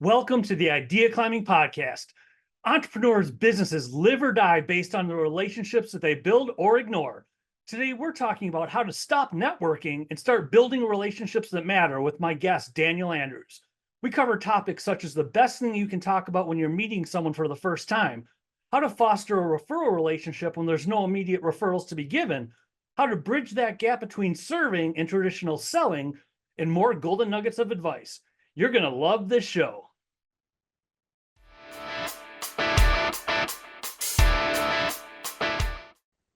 Welcome to the Idea Climbing Podcast. Entrepreneurs' businesses live or die based on the relationships that they build or ignore. Today, we're talking about how to stop networking and start building relationships that matter with my guest, Daniel Andrews. We cover topics such as the best thing you can talk about when you're meeting someone for the first time, how to foster a referral relationship when there's no immediate referrals to be given, how to bridge that gap between serving and traditional selling, and more golden nuggets of advice. You're going to love this show.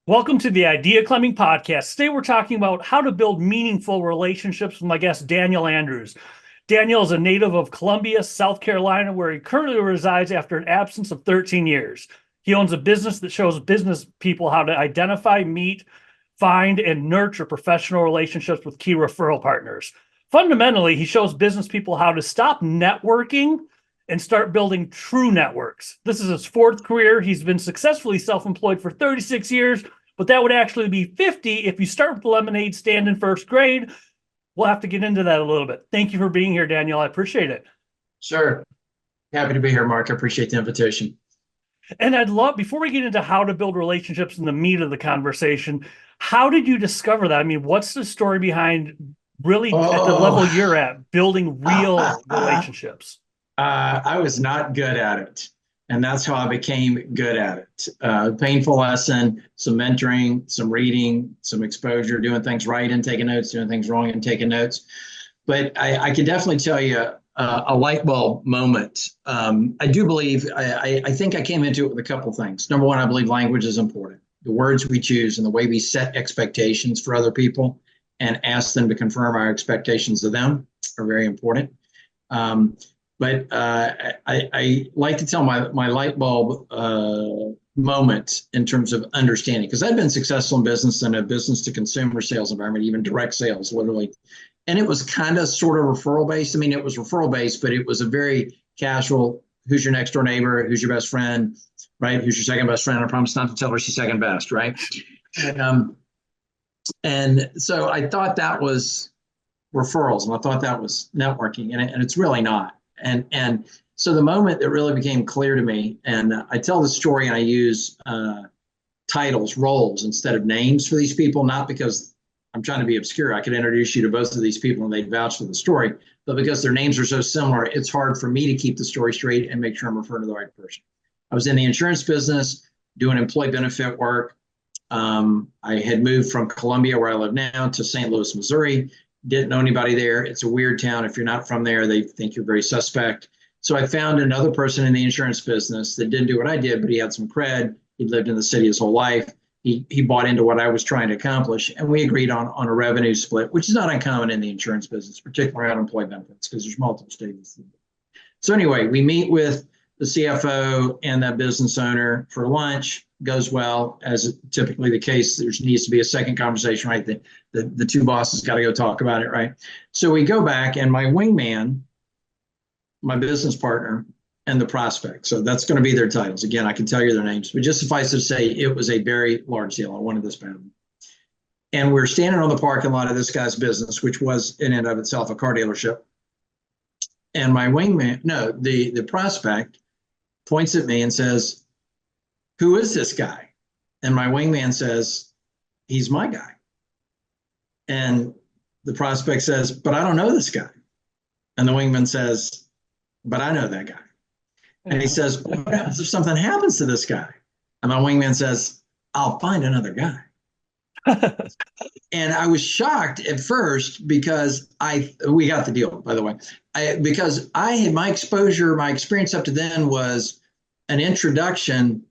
Welcome to the Idea Climbing Podcast. Today we're talking about how to build meaningful relationships with my guest, Daniel Andrews. Daniel is a native of Columbia, South Carolina, where he currently resides after an absence of 13 years. He owns a business that shows business people how to identify, meet, find, and nurture professional relationships with Key Referral Partners. Fundamentally, he shows business people how to stop networking and start building true networks. This is his fourth career. He's been successfully self-employed for 36 years, but that would actually be 50 if you start with the lemonade stand in first grade. We'll have to get into that a little bit. Thank you for being here, Daniel. I appreciate it. Sure. Happy to be here, Mark. I appreciate the invitation. And I'd love, before we get into how to build relationships in the meat of the conversation, how did you discover that? I mean, what's the story behind really at the level you're at, building real relationships? I was not good at it, and that's how I became good at it. Painful lesson, some mentoring, some reading, some exposure, doing things right and taking notes, doing things wrong and taking notes. But I can definitely tell you a light bulb moment. I do believe, I think I came into it with a couple of things. Number one, I believe language is important. The words we choose and the way we set expectations for other people and ask them to confirm our expectations of them are very important. But I like to tell my light bulb moment in terms of understanding, because I've been successful in business in a business to consumer sales environment, even direct sales, literally. And it was kind of sort of referral based. I mean, it was referral based, but it was a very casual, who's your next door neighbor? Who's your best friend, right? Who's your second best friend? I promise not to tell her she's second best, right? And so I thought that was referrals, and I thought that was networking, and it's really not. And so the moment that really became clear to me, and I tell the story and I use titles, roles instead of names for these people, not because I'm trying to be obscure. I could introduce you to both of these people and they'd vouch for the story, but because their names are so similar, it's hard for me to keep the story straight and make sure I'm referring to the right person. I was in the insurance business doing employee benefit work. I had moved from Columbia, where I live now, to St. Louis, Missouri. Didn't know anybody there. It's a weird town. If you're not from there, they think you're very suspect. So I found another person in the insurance business that didn't do what I did, but he had some cred. He'd lived in the city his whole life. He bought into what I was trying to accomplish, and we agreed on a revenue split, which is not uncommon in the insurance business, particularly around employee benefits, because there's multiple stages. So anyway, we meet with the CFO and that business owner for lunch. Goes well, as typically the case. There needs to be a second conversation, right? The two bosses got to go talk about it, right? So we go back, and my wingman, my business partner, and the prospect. So that's going to be their titles. Again, I can tell you their names, but just suffice to say, it was a very large deal. I wanted this badly. And we're standing on the parking lot of this guy's business, which was in and of itself a car dealership. And my wingman, the prospect points at me and says, "Who is this guy?" And my wingman says, "He's my guy." And the prospect says, "But I don't know this guy." And the wingman says, "But I know that guy." And he says, "What happens if something happens to this guy?" And my wingman says, "I'll find another guy." And I was shocked at first because we got the deal, by the way, because I had my experience up to then was an introduction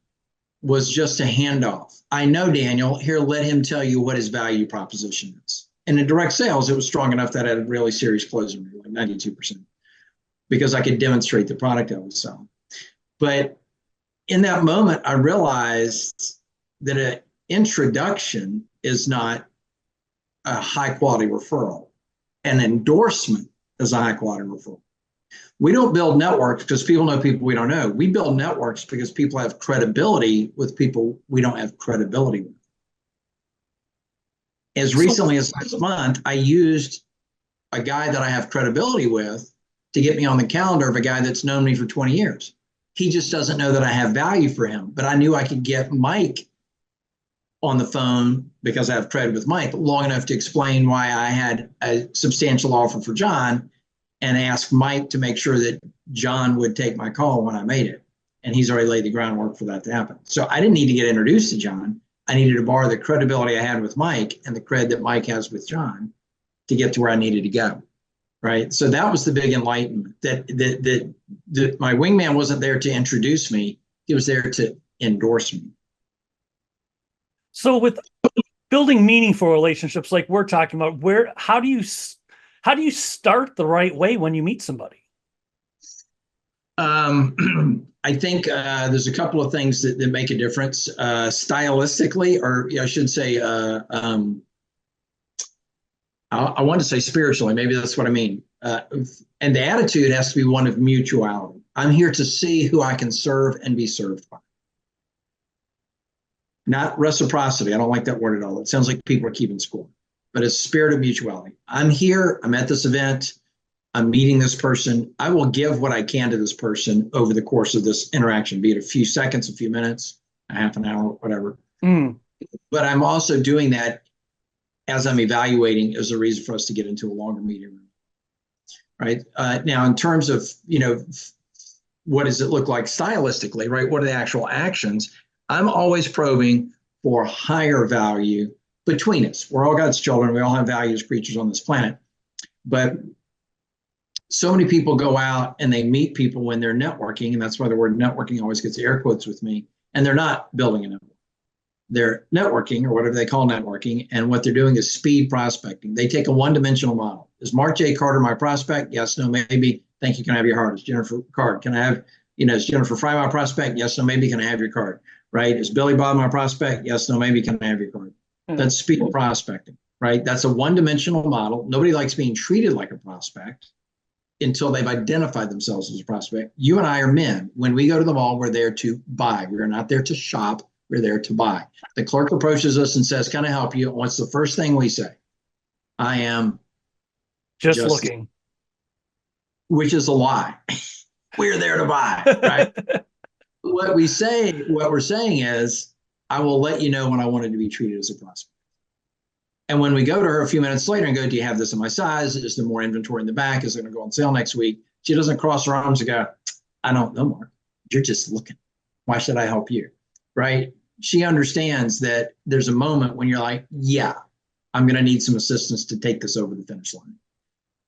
was just a handoff. I know Daniel, here, let him tell you what his value proposition is. And in direct sales, it was strong enough that I had a really serious closing rate, like 92%, because I could demonstrate the product I was selling. But in that moment, I realized that an introduction is not a high quality referral. An endorsement is a high quality referral. We don't build networks because people know people we don't know. We build networks because people have credibility with people we don't have credibility with. As recently as last month, I used a guy that I have credibility with to get me on the calendar of a guy that's known me for 20 years. He just doesn't know that I have value for him. But I knew I could get Mike on the phone because I have credit with Mike long enough to explain why I had a substantial offer for John and ask Mike to make sure that John would take my call when I made it. And he's already laid the groundwork for that to happen. So I didn't need to get introduced to John. I needed to borrow the credibility I had with Mike and the cred that Mike has with John to get to where I needed to go. Right. So that was the big enlightenment that my wingman wasn't there to introduce me. He was there to endorse me. So with building meaningful relationships like we're talking about, how do you start the right way when you meet somebody? I think there's a couple of things that make a difference stylistically, or I should say, I want to say spiritually. Maybe that's what I mean. And the attitude has to be one of mutuality. I'm here to see who I can serve and be served by. Not reciprocity. I don't like that word at all. It sounds like people are keeping score, but it's spirit of mutuality. I'm here. I'm at this event. I'm meeting this person. I will give what I can to this person over the course of this interaction, be it a few seconds, a few minutes, a half an hour, whatever. But I'm also doing that as I'm evaluating as a reason for us to get into a longer meeting room. Right. Now, in terms of, what does it look like stylistically, right? What are the actual actions? I'm always probing for higher value between us. We're all God's children. We all have value as creatures on this planet. But so many people go out and they meet people when they're networking. And that's why the word networking always gets air quotes with me. And they're not building a network. They're networking, or whatever they call networking. And what they're doing is speed prospecting. They take a one-dimensional model. Is Mark J. Carter my prospect? Yes, no, maybe. Thank you. Can I have your heart? Is Jennifer card? Can I have, is Jennifer Fry my prospect? Yes, no, maybe. Can I have your card? Right? Is Billy Bob my prospect? Yes, no, maybe. Can I have your card? That's speed prospecting, right? That's a one-dimensional model. Nobody likes being treated like a prospect until they've identified themselves as a prospect. You and I are men. When we go to the mall, we're there to buy. We're not there to shop. We're there to buy. The clerk approaches us and says, "Can I help you?" What's the first thing we say? I am just looking. Which is a lie. We're there to buy, right? What we're saying is, I will let you know when I wanted to be treated as a prospect. And when we go to her a few minutes later and go, "Do you have this in my size? Is there more inventory in the back? Is it going to go on sale next week?" She doesn't cross her arms and go, "I don't know, Mark. You're just looking. Why should I help you?" Right? She understands that there's a moment when you're like, "Yeah, I'm going to need some assistance to take this over the finish line."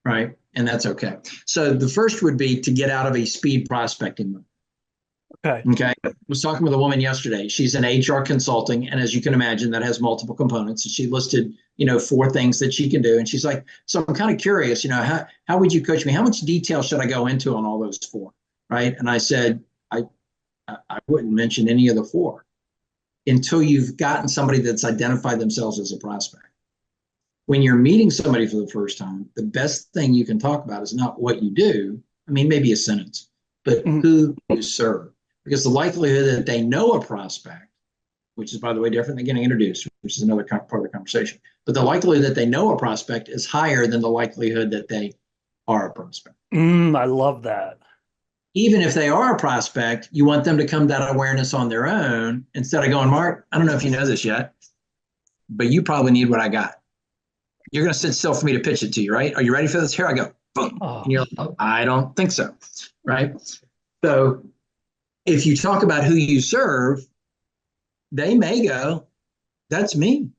Right? And that's okay. So the first would be to get out of a speed prospecting mode. Okay. I was talking with a woman yesterday. She's in HR consulting. And as you can imagine, that has multiple components. And she listed, 4 things that she can do. And she's like, "So I'm kind of curious, how would you coach me? How much detail should I go into on all those 4?" Right. And I said, I wouldn't mention any of the 4 until you've gotten somebody that's identified themselves as a prospect. When you're meeting somebody for the first time, the best thing you can talk about is not what you do. I mean, maybe a sentence, but who you serve. Because the likelihood that they know a prospect, which is, by the way, different than getting introduced, which is another part of the conversation, but the likelihood that they know a prospect is higher than the likelihood that they are a prospect. I love that. Even if they are a prospect, you want them to come to that awareness on their own instead of going, "Mark, I don't know if you know this yet, but you probably need what I got. You're going to sit still for me to pitch it to you, right? Are you ready for this?" Here I go. Boom. And you're like, "I don't think so." Right? So if you talk about who you serve, they may go, "That's me.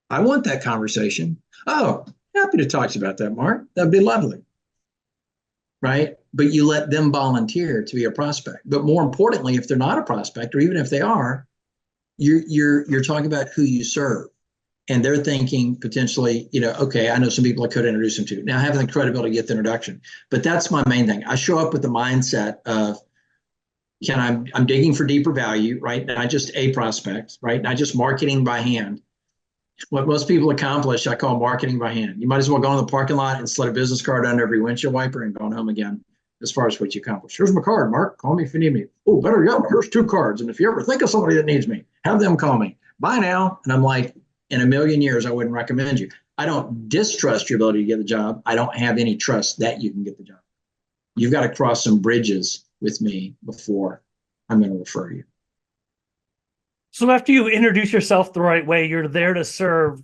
I want that conversation. Oh, happy to talk to you about that, Mark. That'd be lovely." Right? But you let them volunteer to be a prospect. But more importantly, if they're not a prospect, or even if they are, you're talking about who you serve. And they're thinking potentially, okay, I know some people I could introduce them to. Now, having the credibility to get the introduction. But that's my main thing. I show up with the mindset of, I'm digging for deeper value, right? Not just a prospect, right? Not just marketing by hand. What most people accomplish, I call marketing by hand. You might as well go in the parking lot and slide a business card under every windshield wiper and go home again, as far as what you accomplish. "Here's my card, Mark. Call me if you need me." "Oh, better yet, here's 2 cards. And if you ever think of somebody that needs me, have them call me. Bye now." And I'm like, in a million years, I wouldn't recommend you. I don't distrust your ability to get the job. I don't have any trust that you can get the job. You've got to cross some bridges with me before I'm going to refer you. So after you introduce yourself the right way, you're there to serve.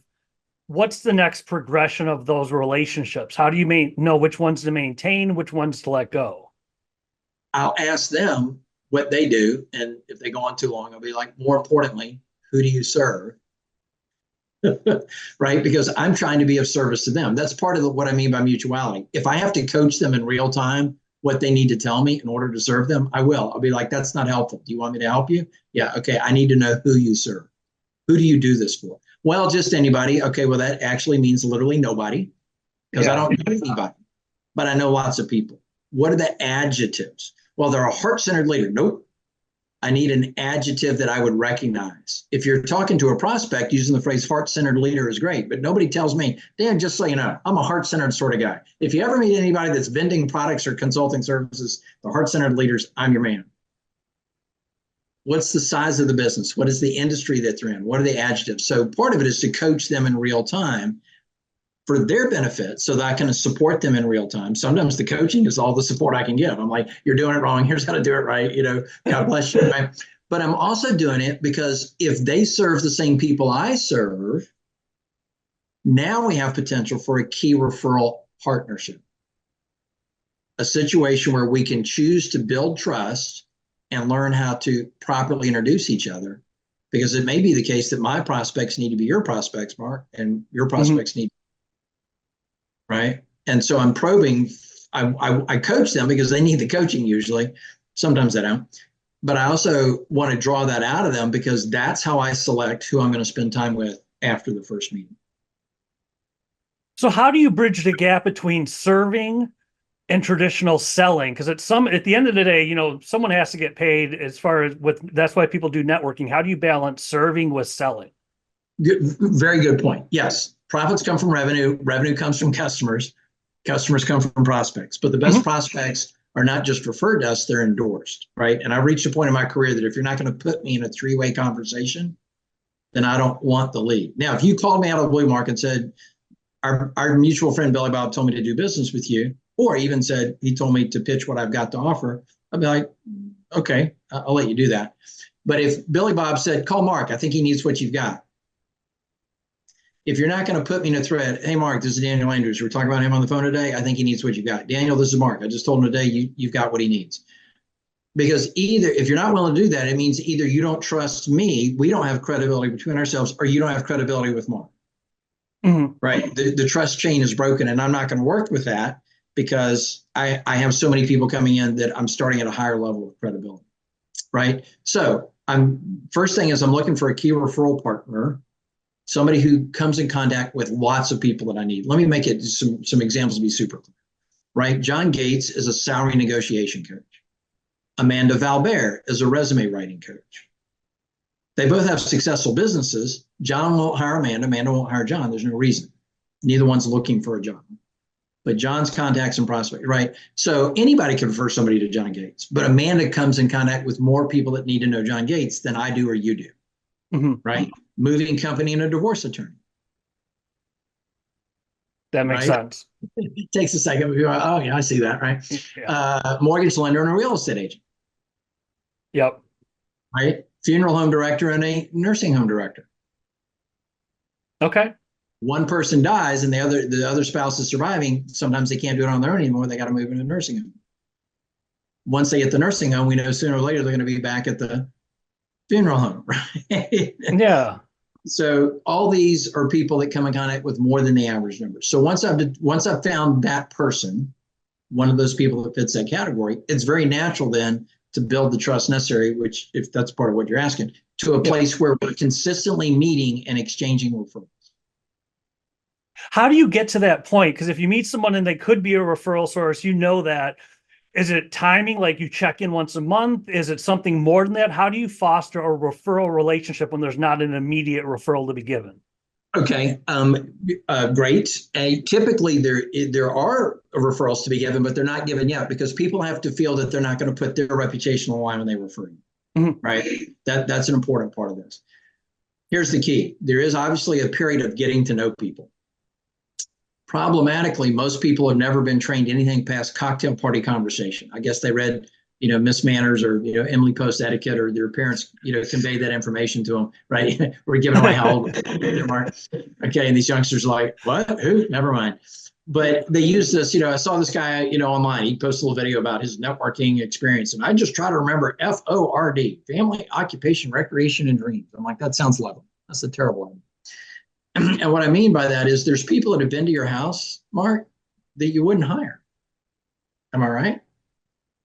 What's the next progression of those relationships? How do you know which ones to maintain, which ones to let go? I'll ask them what they do. And if they go on too long, I'll be like, more importantly, who do you serve? Right? Because I'm trying to be of service to them. That's part of what I mean by mutuality. If I have to coach them in real time, what they need to tell me in order to serve them, I will. I'll be like, that's not helpful. Do you want me to help you? Yeah. Okay. I need to know who you serve. Who do you do this for? Well, just anybody. Okay. Well, that actually means literally nobody, because I don't know anybody, but I know lots of people. What are the adjectives? Well, they're a heart-centered leader. Nope. I need an adjective that I would recognize. If you're talking to a prospect, using the phrase heart-centered leader is great, but nobody tells me, Dan, just so you know, I'm a heart-centered sort of guy. If you ever meet anybody that's vending products or consulting services, the heart-centered leaders, I'm your man. What's the size of the business? What is the industry that they're in? What are the adjectives? So part of it is to coach them in real time for their benefit so that I can support them in real time. Sometimes the coaching is all the support I can give. I'm like, you're doing it wrong. Here's how to do it right. God bless you. Right? But I'm also doing it because if they serve the same people I serve, now we have potential for a key referral partnership, a situation where we can choose to build trust and learn how to properly introduce each other, because it may be the case that my prospects need to be your prospects, Mark, and your prospects need, right? And so I'm probing, I coach them because they need the coaching usually. Sometimes they don't. But I also want to draw that out of them because that's how I select who I'm going to spend time with after the first meeting. So how do you bridge the gap between serving and traditional selling? Because at the end of the day, someone has to get paid as far as that's why people do networking. How do you balance serving with selling? Very good point. Yes. Profits come from revenue. Revenue comes from customers. Customers come from prospects. But the best prospects are not just referred to us, they're endorsed, right? And I've reached a point in my career that if you're not going to put me in a three-way conversation, then I don't want the lead. Now, if you called me out of the blue, Mark, and said, our mutual friend Billy Bob told me to do business with you, or even said he told me to pitch what I've got to offer, I'd be like, okay, I'll let you do that. But if Billy Bob said, call Mark, I think he needs what you've got. If you're not going to put me in a thread, hey, Mark, this is Daniel Andrews. We're talking about him on the phone today. I think he needs what you've got. Daniel, this is Mark. I just told him today you've got what he needs. Because either, if you're not willing to do that, it means either you don't trust me, we don't have credibility between ourselves, or you don't have credibility with Mark. Right? The trust chain is broken, and I'm not going to work with that because I have so many people coming in that I'm starting at a higher level of credibility. Right? So first thing is I'm looking for a key referral partner, somebody who comes in contact with lots of people that I need. Let me make it some examples to be super clear, right? John Gates is a salary negotiation coach. Amanda Valbert is a resume writing coach. They both have successful businesses. John won't hire Amanda. Amanda won't hire John. There's no reason. Neither one's looking for a job. But John's contacts and prospects, right? So anybody can refer somebody to John Gates, but Amanda comes in contact with more people that need to know John Gates than I do or you do, right? Moving company and a divorce attorney. That makes sense. It takes a second. Oh, yeah, I see that, right? Yeah. Mortgage lender and a real estate agent. Yep. Right? Funeral home director and a nursing home director. Okay. One person dies and the other spouse is surviving. Sometimes they can't do it on their own anymore. They got to move into a nursing home. Once they get the nursing home, we know sooner or later they're going to be back at the funeral home, right? Yeah. So all these are people that come in contact with more than the average number. So once I've found that person, one of those people that fits that category, it's very natural then to build the trust necessary, which, if that's part of what you're asking, to a place where we're consistently meeting and exchanging referrals. How do you get to that point? Because if you meet someone and they could be a referral source, that. Is it timing, like you check in once a month? Is it something more than that? How do you foster a referral relationship when there's not an immediate referral to be given? Okay, great. Typically, there are referrals to be given, but they're not given yet because people have to feel that they're not going to put their reputation on the line when they refer you, right? That's an important part of this. Here's the key. There is obviously a period of getting to know people. Problematically, most people have never been trained anything past cocktail party conversation. I guess they read, Miss Manners or, Emily Post Etiquette, or their parents, conveyed that information to them, right? We're giving away how old they are. Okay, and these youngsters are like, what? Who? Never mind. But they use this, I saw this guy, online. He posted a little video about his networking experience. And I just try to remember FORD, family, occupation, recreation, and dreams. I'm like, that sounds lovely. That's a terrible idea. And what I mean by that is there's people that have been to your house, Mark, that you wouldn't hire. Am I right?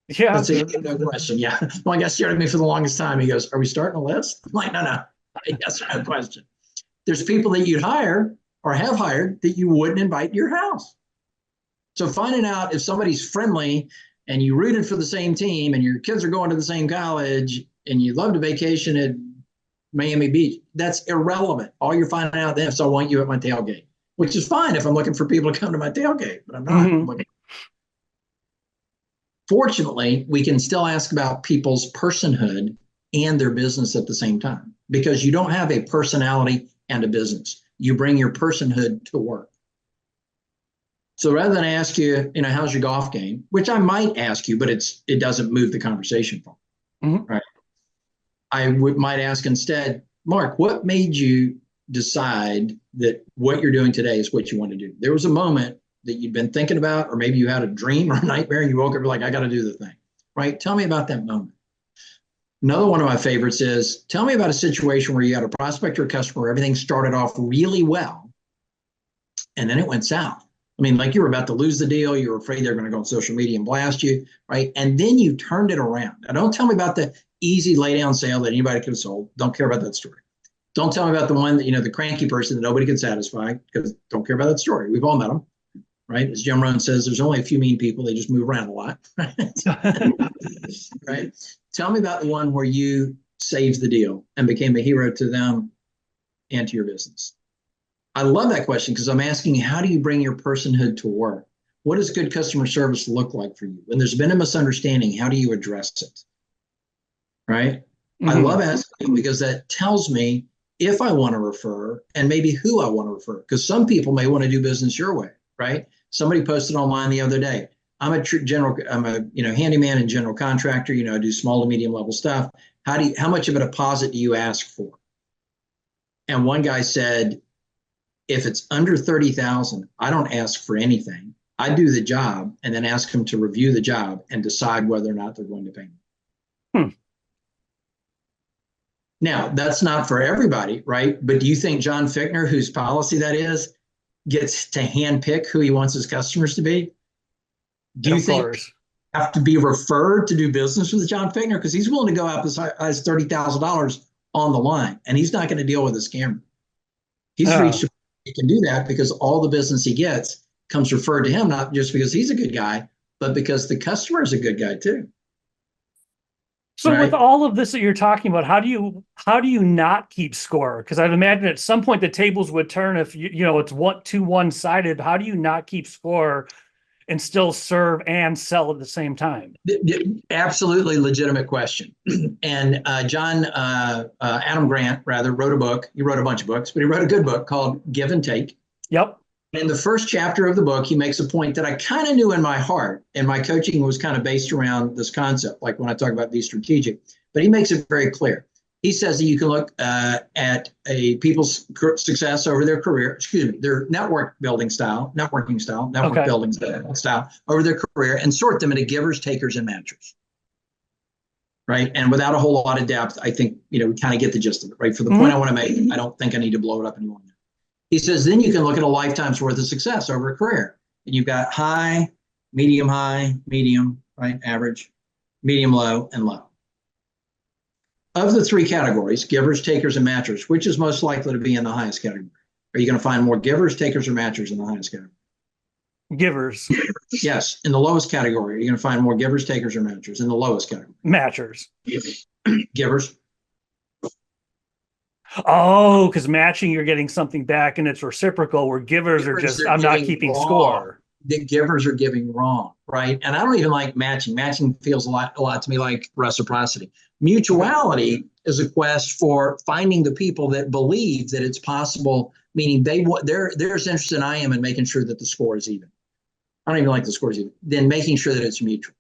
Yeah. That's a no question. Yeah. One guy stared at me for the longest time. He goes, are we starting a list? I'm like, no. Yes, no question. There's people that you'd hire or have hired that you wouldn't invite to your house. So finding out if somebody's friendly and you rooted for the same team and your kids are going to the same college and you love to vacation at Miami Beach, that's irrelevant. All you're finding out then is I want you at my tailgate, which is fine if I'm looking for people to come to my tailgate, but I'm not. Mm-hmm. Fortunately, we can still ask about people's personhood and their business at the same time, because you don't have a personality and a business. You bring your personhood to work. So rather than ask you, how's your golf game, which I might ask you, but it doesn't move the conversation forward, mm-hmm. Right? I might ask instead, Mark, what made you decide that what you're doing today is what you want to do? There was a moment that you'd been thinking about, or maybe you had a dream or a nightmare and you woke up like, I got to do the thing, right? Tell me about that moment. Another one of my favorites is, tell me about a situation where you had a prospect or a customer, everything started off really well, and then it went south. I mean, like you were about to lose the deal. You were afraid they were going to go on social media and blast you, right? And then you turned it around. Now, don't tell me about the easy lay down sale that anybody could have sold. Don't care about that story. Don't tell me about the one that, the cranky person that nobody could satisfy, because don't care about that story. We've all met them, right? As Jim Rohn says, there's only a few mean people. They just move around a lot, right? Tell me about the one where you saved the deal and became a hero to them and to your business. I love that question because I'm asking, how do you bring your personhood to work? What does good customer service look like for you? When there's been a misunderstanding, how do you address it? Right? Mm-hmm. I love asking because that tells me if I want to refer and maybe who I want to refer, because some people may want to do business your way, right? Somebody posted online the other day, I'm a handyman and general contractor, I do small to medium level stuff. How much of a deposit do you ask for? And one guy said, if it's under 30,000, I don't ask for anything. I do the job and then ask them to review the job and decide whether or not they're going to pay me. Now, that's not for everybody, right? But do you think John Fichtner, whose policy that is, gets to handpick who he wants his customers to be? Do you think you have to be referred to do business with John Fichtner? Because he's willing to go out as high as $30,000 on the line, and he's not going to deal with a scammer. He's reached a he can do that because all the business he gets comes referred to him, not just because he's a good guy, but because the customer is a good guy too. So right? With all of this that you're talking about, how do you not keep score? Because I'd imagine at some point the tables would turn if it's one-sided. How do you not keep score and still serve and sell at the same time? Absolutely legitimate question. And Adam Grant, wrote a book. He wrote a bunch of books, but he wrote a good book called Give and Take. Yep. In the first chapter of the book, he makes a point that I kind of knew in my heart, and my coaching was kind of based around this concept, like when I talk about be strategic, but he makes it very clear. He says that you can look at a people's success over their career, their networking style over their career, and sort them into givers, takers, and matchers. Right. And without a whole lot of depth, I think, we kind of get the gist of it. Right. For the point I want to make, I don't think I need to blow it up anymore. He says, then you can look at a lifetime's worth of success over a career. And you've got high, medium, right, average, medium, low, and low. Of the three categories, givers, takers, and matchers, which is most likely to be in the highest category? Are you going to find more givers, takers, or matchers in the highest category? Givers. Yes. In the lowest category, are you going to find more givers, takers, or matchers? In the lowest category? Matchers. Givers. Oh, because matching, you're getting something back and it's reciprocal, where givers are just, I'm not keeping score. The givers are giving wrong, right? And I don't even like matching. Matching feels a lot to me like reciprocity. Mutuality is a quest for finding the people that believe that it's possible meaning they're as interested as I am in making sure that the score is even. I don't even like the scores even. Then making sure that it's mutual,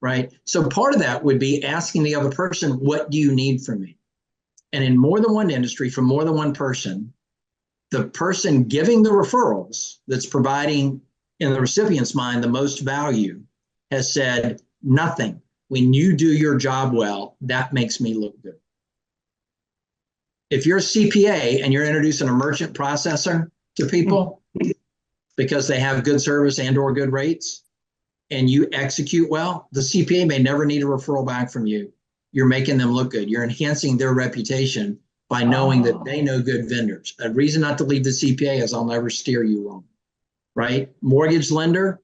right? So part of that would be asking the other person, what do you need from me? And in more than one industry, from more than one person, the person giving the referrals that's providing in the recipient's mind the most value has said nothing. When you do your job well, that makes me look good. If you're a CPA and you're introducing a merchant processor to people because they have good service and or good rates, and you execute well, the CPA may never need a referral back from you. You're making them look good. You're enhancing their reputation by knowing that they know good vendors. A reason not to leave the CPA is I'll never steer you wrong, right? Mortgage lender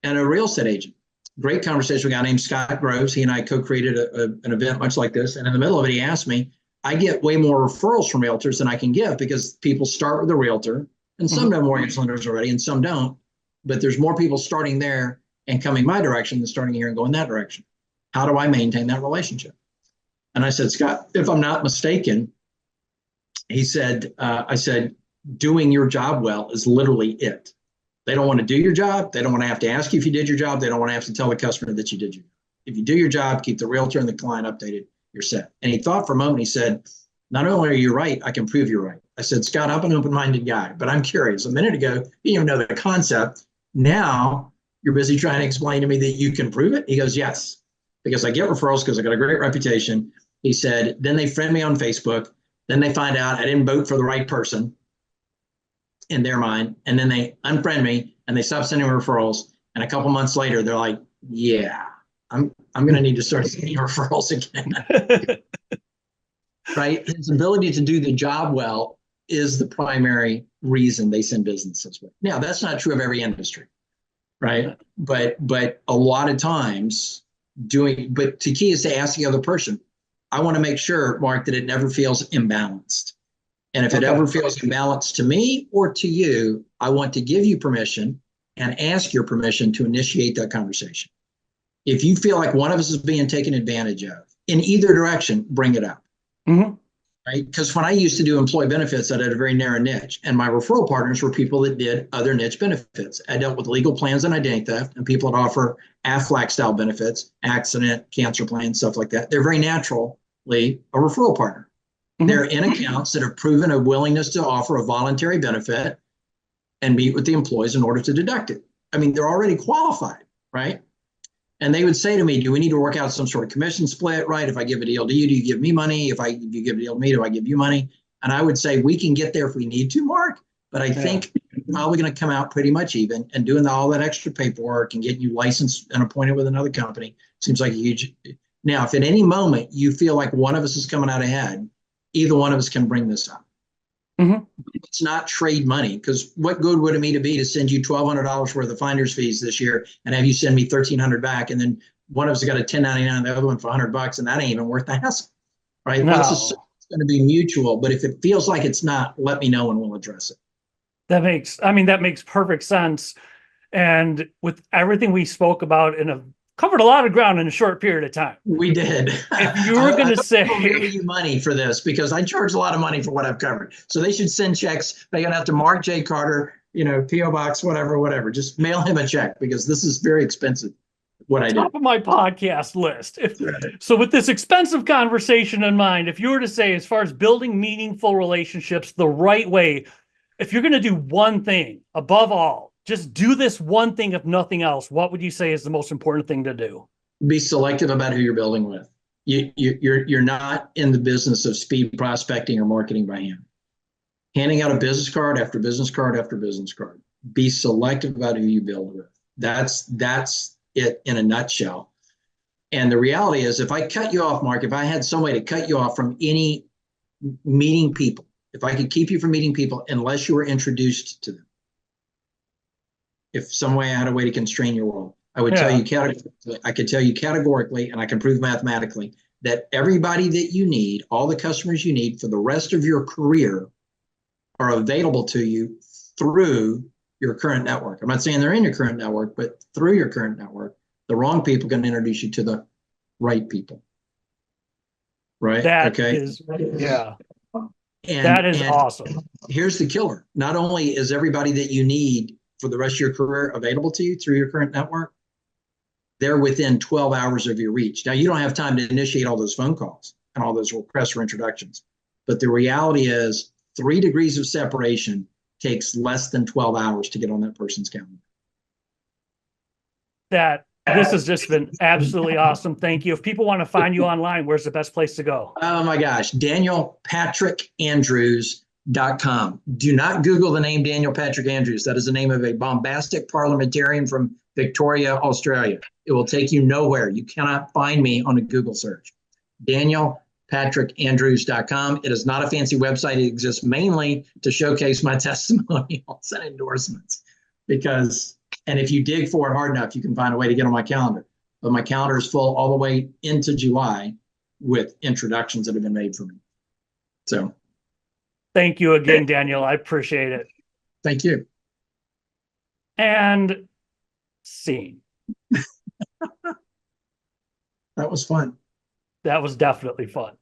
and a real estate agent. Great conversation with a guy named Scott Groves. He and I co-created an event much like this. And in the middle of it, he asked me, I get way more referrals from realtors than I can give because people start with a realtor, and some know mortgage lenders already and some don't. But there's more people starting there and coming my direction than starting here and going that direction. How do I maintain that relationship? And I said, Scott, if I'm not mistaken, he said, I said, doing your job well is literally it. They don't want to do your job. They don't want to have to ask you if you did your job. They don't want to have to tell the customer that you did your job. If you do your job, keep the realtor and the client updated, you're set. And he thought for a moment, he said, not only are you right, I can prove you're right. I said, Scott, I'm an open-minded guy, but I'm curious. A minute ago, you didn't even know the concept. Now you're busy trying to explain to me that you can prove it. He goes, yes, because I get referrals because I got a great reputation. He said, then they friend me on Facebook. Then they find out I didn't vote for the right person in their mind. And then they unfriend me and they stop sending me referrals. And a couple months later, they're like, yeah, I'm going to need to start sending referrals again. Right? His ability to do the job well is the primary reason they send businesses with. Now, that's not true of every industry, right? But a lot of times but the key is to ask the other person. I want to make sure, Mark, that it never feels imbalanced. And if it ever feels imbalanced to me or to you, I want to give you permission and ask your permission to initiate that conversation. If you feel like one of us is being taken advantage of in either direction, bring it up. Right? Because when I used to do employee benefits, I had a very narrow niche, and my referral partners were people that did other niche benefits. I dealt with legal plans and identity theft, and people that offer AFLAC style benefits, accident, cancer plans, stuff like that. They're very naturally a referral partner. They're in accounts that have proven a willingness to offer a voluntary benefit and meet with the employees in order to deduct it. I mean, they're already qualified, right? And they would say to me, do we need to work out some sort of commission split, right? If I give a deal to you, do you give me money? If you give a deal to me, do I give you money? And I would say, we can get there if we need to, Mark, but I think we're probably going to come out pretty much even, and doing all that extra paperwork and getting you licensed and appointed with another company seems like a huge. Now, if at any moment you feel like one of us is coming out ahead, either one of us can bring this up. It's not trade money, because what good would it be to send you $1,200 worth of finder's fees this year and have you send me $1,300 back, and then one of us got a 1099, the other one for $100, and that ain't even worth the hassle, right? No. Let's assume it's going to be mutual, but if it feels like it's not, let me know and we'll address it. That makes perfect sense. And with everything we spoke about covered a lot of ground in a short period of time. We did. If you were going to say, I'll give you money for this because I charge a lot of money for what I've covered. So they should send checks. They're going to have to Mark J. Carter, P.O. Box, whatever. Just mail him a check because this is very expensive. What I do. Top of my podcast list. So with this expensive conversation in mind, if you were to say, as far as building meaningful relationships the right way, if you're going to do one thing above all, just do this one thing, if nothing else, what would you say is the most important thing to do? Be selective about who you're building with. You're not in the business of speed prospecting or marketing by hand. Handing out a business card after business card after business card. Be selective about who you build with. That's it in a nutshell. And the reality is, if I cut you off, Mark, if I had some way to cut you off from any meeting people, if I could keep you from meeting people unless you were introduced to them, if some way I had a way to constrain your world, I would tell you categorically, I could tell you categorically, and I can prove mathematically, that everybody that you need, all the customers you need for the rest of your career are available to you through your current network. I'm not saying they're in your current network, but through your current network. The wrong people can introduce you to the right people. Right? That okay. is, yeah. That is awesome. Here's the killer. Not only is everybody that you need for the rest of your career available to you through your current network, they're within 12 hours of your reach. Now, you don't have time to initiate all those phone calls and all those requests for introductions. But the reality is 3 degrees of separation takes less than 12 hours to get on that person's calendar. This has just been absolutely awesome. Thank you. If people want to find you online, where's the best place to go? Oh my gosh, DanielPatrickAndrews.com. Do not Google the name Daniel Patrick Andrews. That is the name of a bombastic parliamentarian from Victoria, Australia. It will take you nowhere. You cannot find me on a Google search. DanielPatrickAndrews.com. It is not a fancy website. It exists mainly to showcase my testimonials and endorsements. And if you dig for it hard enough, you can find a way to get on my calendar. But my calendar is full all the way into July with introductions that have been made for me. So thank you again, Daniel. I appreciate it. Thank you. And scene. That was fun. That was definitely fun.